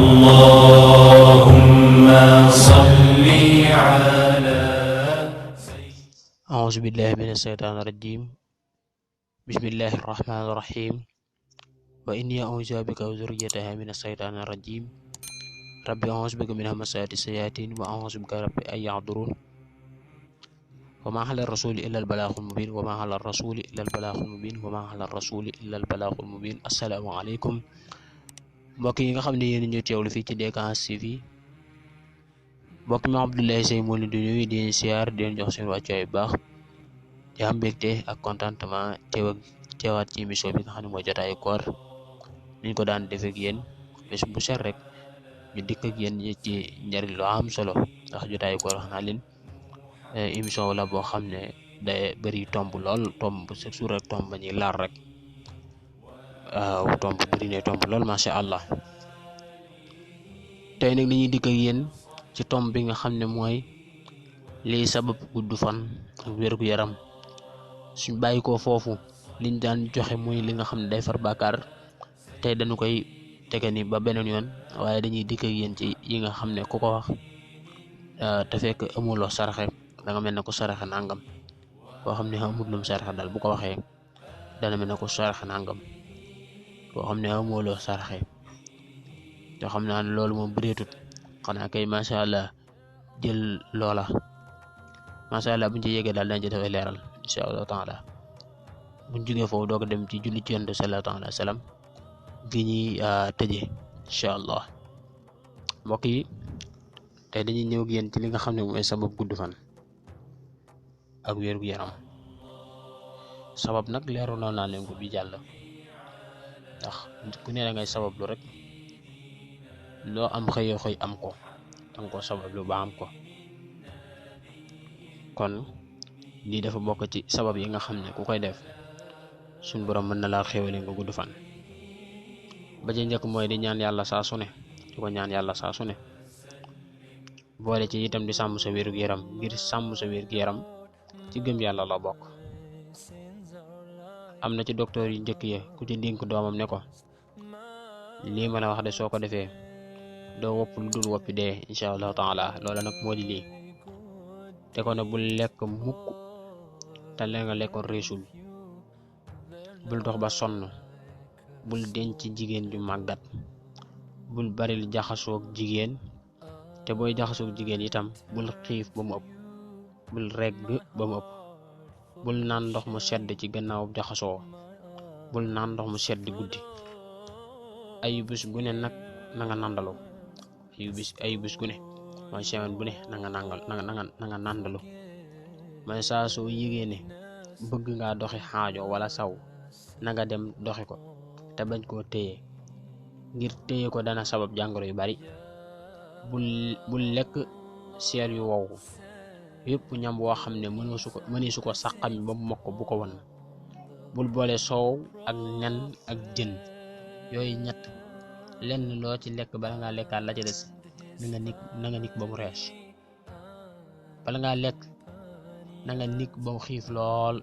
اللهم صل على أعوذ بالله من الشيطان الرجيم. بسم الله الرحمن الرحيم. وإني أعوذ بك وذريتها من الشيطان الرجيم. ربي أعوذ بك من همزات الشياطين وأعوذ بك ربي أن يحضرون. وما على الرسول إلا البلاغ المبين وما على الرسول إلا البلاغ المبين وما على الرسول إلا البلاغ المبين. السلام عليكم mbokk yi nga xam ne yéen ñu teewlu fii ci DKS TV. mbokk mi Abdoulaye Seye moo leen di nuyu di leen siyaar di leen jox seen wàccuwaay bu baax di am mbégte ak contentement teewaat ci émission bi nga xam ne mooy jotaayu koor niñ ko daan defee ak yéen bés bu set rek ñu dikk ak yéen ci njariñ lu am solo ndax jotaayu koor wax naa leen émission la boo xam ne day bëri tomb lool tomb chaque jour rek tomb ba ñuy laar rek waaw tomb bëri ne tomb lool macha allah. tey nag dañuy dikk ak yéen ci tomb bi nga xam ne mooy liy sabab gudd fan ak wérgu yaram. suñ bàyyi ko foofu liñ daan joxe mooy li nga xam ne day far bàkkaar tey dañu koy tege ni ba beneen yoon waaye dañuy dikk ak yéen ci yi nga xam ne ku ko wax te fekk amuloo saraxe da nga mel ne ko saraxe nangam boo xam ne amul lum saraxe daal bu ko waxee dana mel ne ko saraxe nangam boo xam ne amuloo saraxe te xam naa ne loolu moom bëreetut xanaa kay macha allah jël loola macha allah buñ ci yéegee daal dañ ci dafay leeral incha allah taala buñ jógee foofu doog a dem ci julli ci yonent sallallahu alayhi wa sallam gi ñuy tëjee incha allah. mbokk yi tey dañuy ñëw ak yéen ci li nga xam ne mooy sabab gudd fan ak wér gu yaram. sabab nag leeru noonu naa leen ko bi jàll ndax ku ne da ngay sabab lu rek loo am xëyoo xëy am ko danga ko sabab lu ba am ko kon lii dafa bokk ci sabab yi nga xam ne ku koy def suñ borom mën na laa xéwale nga gudd fan. ba ca njëkk mooy di ñaan yàlla saa su ne di ko ñaan yàlla saa su ne boole ci itam di sàmm sa wér gu yaram ngir sàmm sa wér gu yaram ci gëm yàlla la bokk. am na ci docteur yu njëkk ya ku ci dénk doomam ne ko lii mën a wax de soo ko defee doo wopp lu dul woppi dee incha allahu taala. loola nag moo di lii te ko ne bul lekk mukk te la nga lekkoon réesul, bul dox ba sonn, bul denc jigéen ju màggat, bul baril jaxasoog jigéen te booy jaxasoog jigéen itam bul xiif ba mu ëpp, bul regg ba mu ëpp, bul naan ndox mu sedd ci gannaaw jaxasoo, bul naan ndox mu sedd guddi. ayu bis gu ne nag na nga nandalu ayu bis gu ne mooy semaine bu ne na nga nandalu mooy saa soo yégee ne bëgg ngaa doxi xaajo wala saw na nga dem doxi ko te bañ koo téye ngir téye ko dana sabab jàngoro yu bari. bul lekk seel yu wow yépp ñam woo xam ne mëni su ko saqami ba mu mokk bu ko won. bul boole soow ak nen ak jën yooyu ñett lenn loo ci lekk bala ngaa lekkaat la ca des na nga nik ba mu rees. bala ngaa lekk na nga nik ba mu xiif lool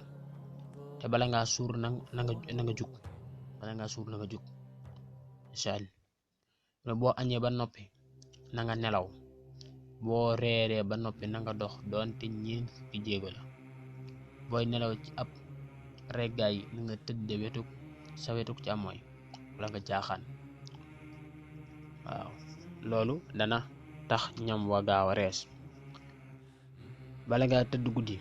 te bala ngaa suur na nga jug bala ngaa suur na nga jug incha allah. boo añee ba noppi na nga nelaw, boo reeree ba noppi na nga dox doonte 4 fukki jéego la. booy nelaw ci ab reggaay na nga tëdd sa wetuk càmmooñ wala nga jaaxaan. waaw loolu dana tax ñam wa gaaw a rees. bala ngaa tëdd guddi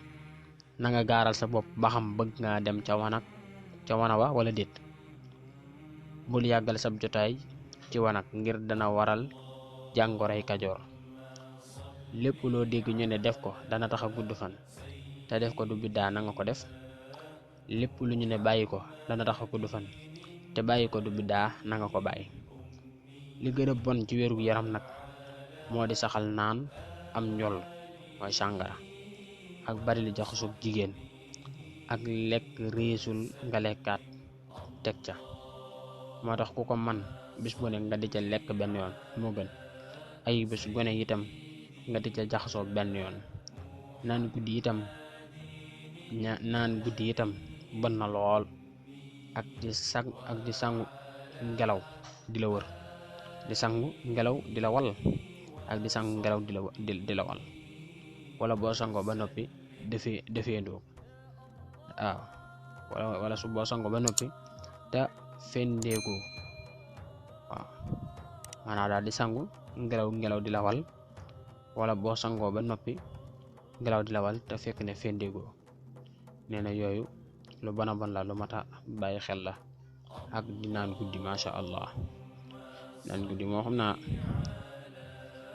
na nga gaaral sa bopp ba xam bëgg ngaa dem ca wana wa wala déet. bul yàggal sab jotaay ci wanag ngir dana waral jàngoroy kajoor. lépp loo dégg ñu ne def ko dana tax a gudd fan te def ko du biddaa na nga ko def. lépp lu ñu ne bàyyi ko dana tax a gudd fan te bàyyi ko du biddaa na nga ko bàyyi. li gën a bon ci wéru yaram nag moo di saxal naan am njol mooy sàngara ak bari li jaxasoog jigéen ak lekk réesul nga lekkaat teg ca. moo tax ku ko man bis bu ne nga di ca lekk benn yoon moo gën. ay bis gone itam nga di ca jaxasoo benn yoon. naan guddi itam bon na lool ak di sangu ngelaw di la wër di sangu ngelaw di la wal ak di sangu ngelaw di la wal wala boo sangoo ba noppi defeendoo waaw wala su boo sangoo ba noppi te fendeeku waaw maanaam daal di sangu ngelaw di la wal wala boo sangoo ba noppi ngelaw di la wal te fekk ne fendeegoo nee na yooyu lu bona bon la lu mata bàyyi xel la ak di naan guddi masha Allah naan guddi moo xam naa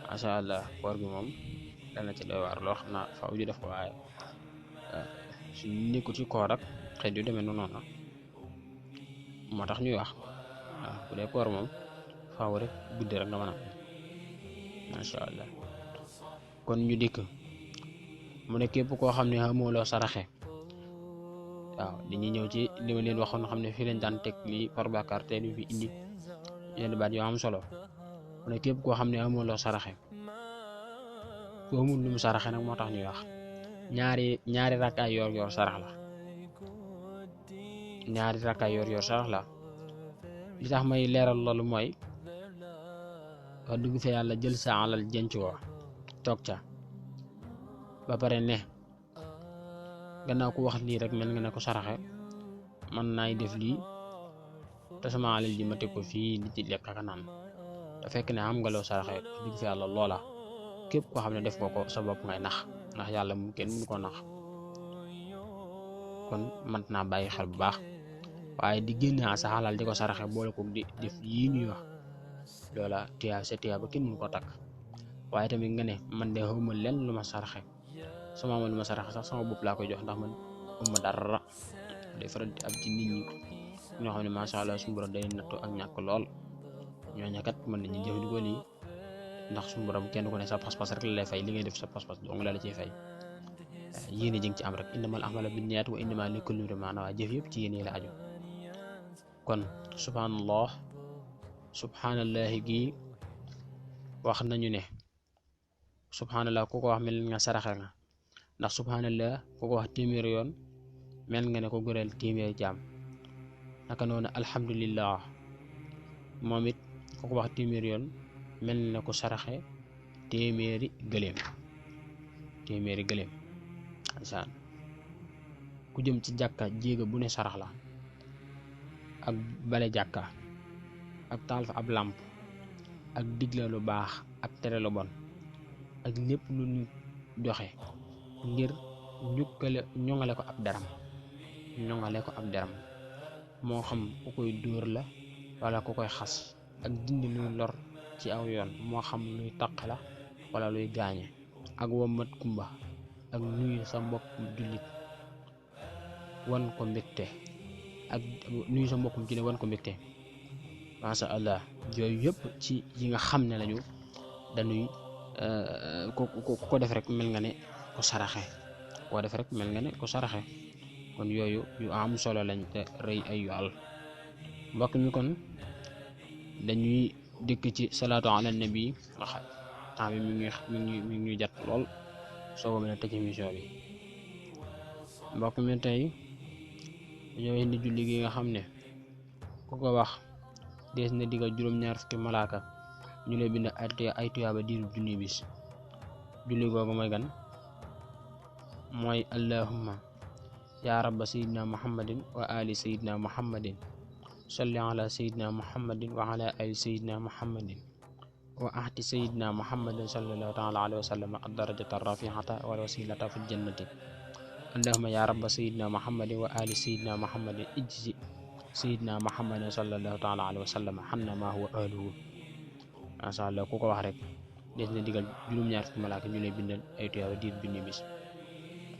masha Allah koor gi moom dana ci doy waar loo xam naa faaw ju def ko waaye su nekkul ci koor ak xeet yu demee noonu moo tax ñuy wax waaw bu dee koor moom faaw rek guddi rek nga mën a masha Allah kon ñu dikk mu ne képp koo xam ne amoo loo saraxe waaw dañuy ñëw ci li ma leen waxoon xam ne fii lañ daan teg lii par bakar te ñu fi indi yenn baat yoo am solo mu ne képp koo xam ne amoo loo saraxe ku amul lu mu saraxe nag moo tax ñuy wax ñaari rakkaay yor sarax la ñaari rakkaay yor sarax la li tax may leeral loolu mooy wax dëgg fa yàlla jël sa alal jënc ko toog ca ba pare ne gannaaw ku wax lii rek mel nga ne ko saraxe man naay def lii te sama alal ji ma teg ko fii di ci lekk ak naan te fekk ne am nga loo saraxe wax dëgg fa yàlla loola képp koo xam ne def nga ko sa bopp ngay nax ndax yàlla mu kenn mënu koo nax kon mat naa bàyyi xel bu baax waaye di génne sa alal di ko saraxe boole ko di def yii ñuy wax loola tiyaa ba kenn mënu ko takk waaye tamit nga ne man de xawma lenn lu ma saraxe sama amoon lu ma saraxe sax sama bopp laa koy jox ndax man uma dara day faral di ab ci nit ñi ñoo xam ne masha Allah suñu borom day nattu ak ñàkk lool ñooñu kat mën nañu jëfandikoo lii ndax suñu borom kenn ku ne sa pas-pas rek la lay fay li ngay def sa pas-pas dong la ciy fay yéene jëng ci am rek innamal a'maalu binniyaati wa innamaa likulli imri'in maa nawaa jëf yëpp ci yéene la aju kon subhanallahi gi wax nañu ne subhanallah ku ko wax mel nga saraxe nga ndax subhanallah ku ko wax téeméeri yoon mel nga ne ko goreel téeméeri jaam naka noonu alhamdulillah moom it ku ko wax téeméeri yoon mel na ko saraxe téeméeri gëléem ansaan ku jëm ci jàkka jéega bu ne sarax la ak bale jàkka ak taal fa ab làmp ak digle lu baax ak tere lu bon ak lépp lu ñu joxe ngir ñoŋale ko ab deram moo xam ku koy dóor la wala ku koy xas ak dindi luy lor ci aw yoon moo xam luy taq la wala luy gaañe ak wommat kumba ak nuyu sa mbokkum jullit wan ko mbégte ak nuyu sa mbokkum jullit wan ko mbégte masha Allah yooyu yëpp ci yi nga xam ne lañu dañuy ko def rek mel nga ne ko saraxe kon yooyu yu am solo lañ te rëy ay yool mbokk mi kon dañuy dëkk ci salaatu ala nabi ndax temps bi mi ngi jat lool soo ko mën a tëj émission bi mbokk mi tey dañoo indi julli gi nga xam ne ku ko wax dees na digal juróom-ñaar fukki malaaka ñu lay bind ay tuyaaba diiru junni bis julli googu mooy gan mooy allahumma ya rabba sayidina muhammadin wa ali sayidina muhammadin salli ala sayidina muhammadin wa ala ali sayidina muhammadin wa ahti sayidina muhammadin sallallahu taala alayhi wa sallam ad-darajata rafi'ata wal wasilata fil jannati allahumma ya rabba sayidina muhammadin wa ali sayidina muhammadin ijzi sayidina muhammadin sallallahu taala alayhi wa sallam xanna ma huwa ahluhu masha Allah ku ko wax rek des na digal juróom-ñaar fukki malaaka ñu lay bindal ay tuyaaba diir junni bis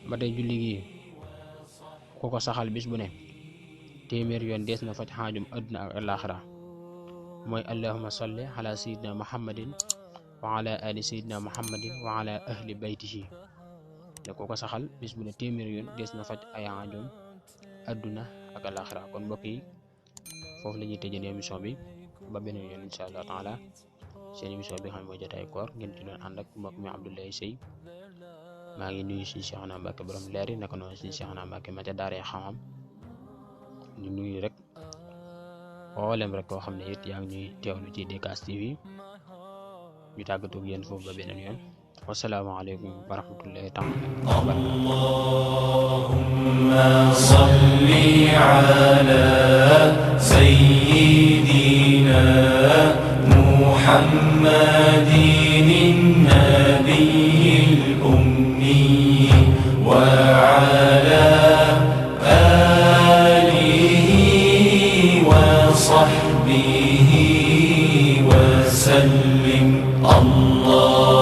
ba tey julli gi ku ko saxal bis bu ne téeméer yoon des na faj xaajum àdduna ak alaaxira mooy allahumma salli ala sayidina muhammadin wa ala ali sayidina muhammadin wa ala ahli baytihi te ku ko saxal bis bu ne téeméer yoon des na faj ay xaajum àdduna ak alaaxira kon mbokk yi foofu la ñuy tëjee émission bi ba beneen yoon insha Allah taala seen émission bi xam ne mooy jotaay koor ngeen ci doon ànd ak mbokk mi Abdoulaye Seye maa ngi nuyu si Cheikhouna Mbacké borom leer yi naka noonu si Cheikhouna Mbacké ma ca daaree xam-xam ñu nuyu rek mboolem rek koo xam ne it yaa ngi ñuy teewlu ci DKS TV ñu tàggatoo ak yéen foofu ba beneen yoon wasalaamaaleykum wa rahmatullahi taala wa barakatuh Allahumma salli ala sayyidina Muhammadin nabiyil ummi wa ala alihi wa sahbihi wa sallim. Allah